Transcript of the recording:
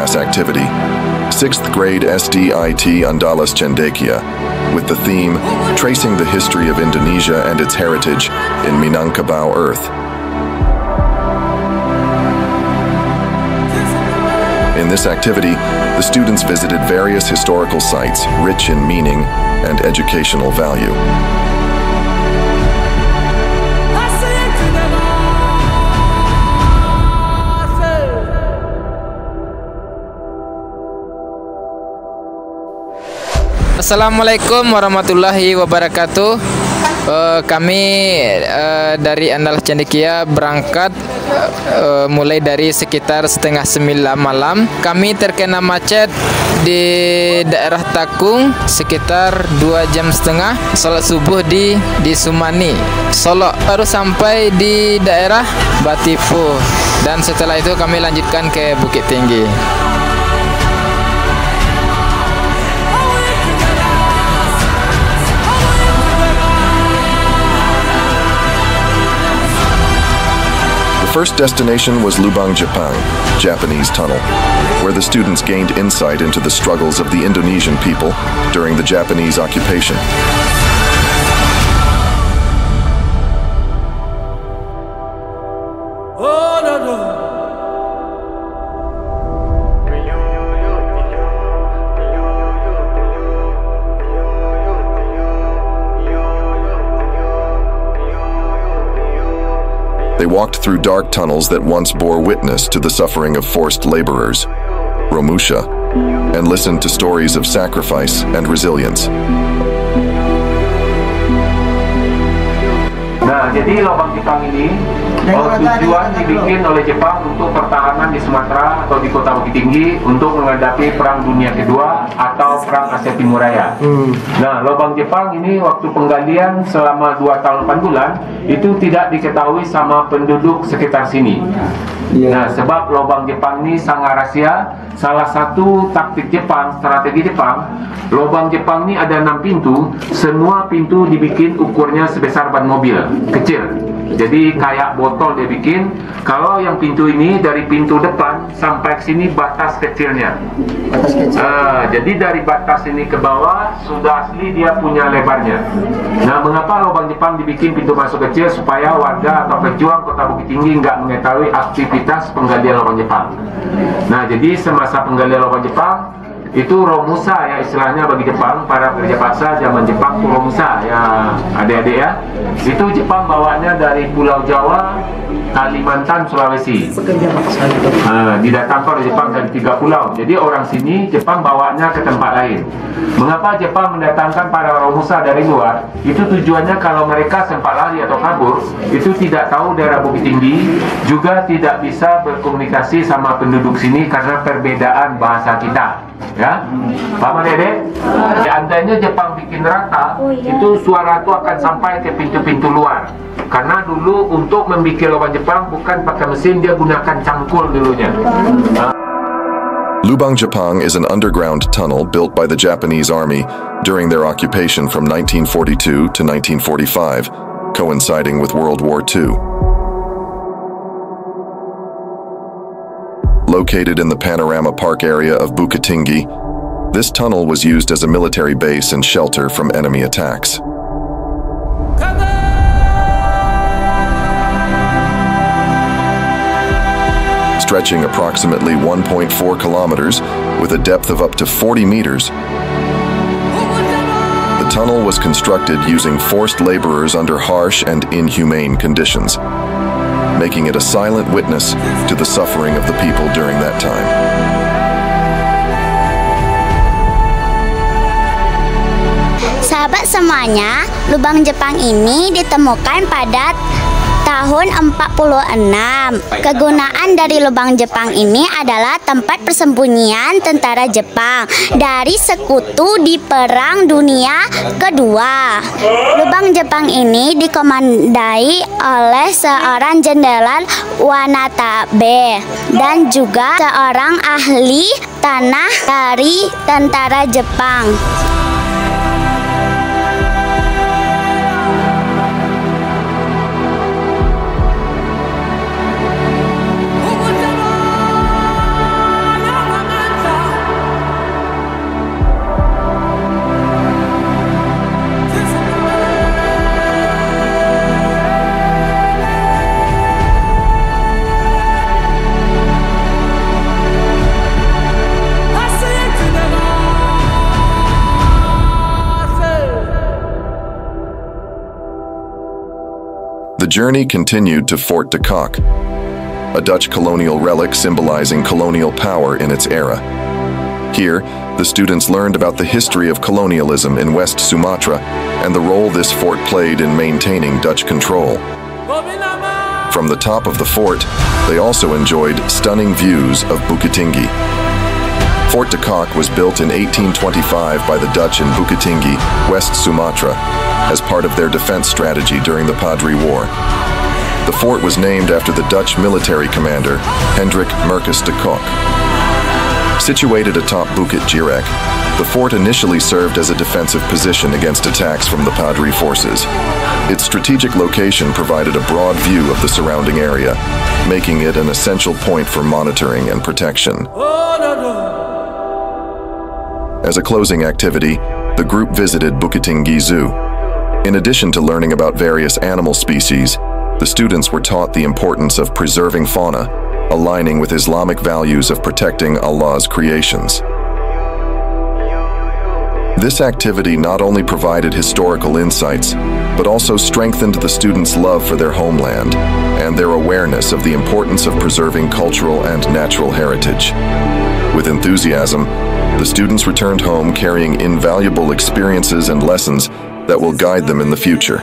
class activity, 6th grade SDIT Andalas Cendekia, with the theme Tracing the History of Indonesia and Its Heritage in Minangkabau Earth. In this activity, the students visited various historical sites rich in meaning and educational value. Assalamualaikum warahmatullahi wabarakatuh. Kami dari Andalas Cendekia berangkat mulai dari sekitar 8:30 malam. Kami terkena macet di daerah Takung sekitar 2,5 jam. Salat subuh di Sumani, Solo. Baru sampai di daerah Batipu dan setelah itu kami lanjutkan ke Bukit Tinggi. The first destination was Lubang Jepang, Japanese tunnel, where the students gained insight into the struggles of the Indonesian people during the Japanese occupation. They walked through dark tunnels that once bore witness to the suffering of forced laborers, Romusha, and listened to stories of sacrifice and resilience. Nah, jadi lubang Jepang ini tujuan dibikin oleh Jepang untuk pertahanan di Sumatera atau di Kota Bukit Tinggi untuk menghadapi Perang Dunia Kedua atau Perang Asia Timur Raya. Nah, lubang Jepang ini waktu penggalian selama 2 tahun 8 bulan itu tidak diketahui sama penduduk sekitar sini. Nah, sebab lubang Jepang ini sangat rahasia. Salah satu taktik Jepang, strategi Jepang, lubang Jepang ini ada 6 pintu. Semua pintu dibikin ukurnya sebesar ban mobil, kecil. Jadi kayak botol dia bikin. Kalau yang pintu ini dari pintu depan sampai ke sini batas kecilnya. Batas kecil. Jadi dari batas ini ke bawah sudah asli dia punya lebarnya. Nah, mengapa lubang Jepang dibikin pintu masuk kecil? Supaya warga atau pejuang Kota Bukit Tinggi nggak mengetahui aktivitas penggalian lubang Jepang. Nah, jadi semasa penggalian lubang Jepang itu Romusa ya istilahnya bagi Jepang, para pekerja paksa zaman Jepang itu Romusa ya adik-adik ya. Itu Jepang bawanya dari Pulau Jawa, Kalimantan, Sulawesi. Didatangkan oleh Jepang dari 3 pulau. Jadi orang sini Jepang bawanya ke tempat lain. Mengapa Jepang mendatangkan para Romusa dari luar? Itu tujuannya kalau mereka sempat lari atau kabur, itu tidak tahu daerah Bukit Tinggi, juga tidak bisa berkomunikasi sama penduduk sini karena perbedaan bahasa kita. Ya, paham adik-adik? Seandainya Jepang bikin rata, itu suara itu akan sampai ke pintu-pintu luar. Karena dulu untuk membuat lubang Jepang bukan pakai mesin, dia gunakan cangkul dulunya. Lubang Jepang is an underground tunnel built by the Japanese army during their occupation from 1942 to 1945, coinciding with World War II. Located in the Panorama Park area of Bukit Tinggi, this tunnel was used as a military base and shelter from enemy attacks. Stretching approximately 1.4 kilometers with a depth of up to 40 meters, the tunnel was constructed using forced laborers under harsh and inhumane conditions, making it a silent witness to the suffering of the people during that time. Sahabat semuanya, lubang Jepang ini ditemukan pada tahun 46. Kegunaan dari lubang Jepang ini adalah tempat persembunyian tentara Jepang dari sekutu di Perang Dunia Kedua. Lubang Jepang ini dikomandai oleh seorang jenderal Wanatabe dan juga seorang ahli tanah dari tentara Jepang. The journey continued to Fort de Kock, a Dutch colonial relic symbolizing colonial power in its era. Here, the students learned about the history of colonialism in West Sumatra and the role this fort played in maintaining Dutch control. From the top of the fort, they also enjoyed stunning views of Bukit Tinggi. Fort de Kock was built in 1825 by the Dutch in Bukit Tinggi, West Sumatra, as part of their defense strategy during the Padri War. The fort was named after the Dutch military commander, Hendrik Merkus de Kock. Situated atop Bukit Jirek, the fort initially served as a defensive position against attacks from the Padri forces. Its strategic location provided a broad view of the surrounding area, making it an essential point for monitoring and protection. As a closing activity, the group visited Bukit Tinggi Zoo. In addition to learning about various animal species, the students were taught the importance of preserving fauna, aligning with Islamic values of protecting Allah's creations. This activity not only provided historical insights, but also strengthened the students' love for their homeland and their awareness of the importance of preserving cultural and natural heritage. With enthusiasm, the students returned home carrying invaluable experiences and lessons that will guide them in the future.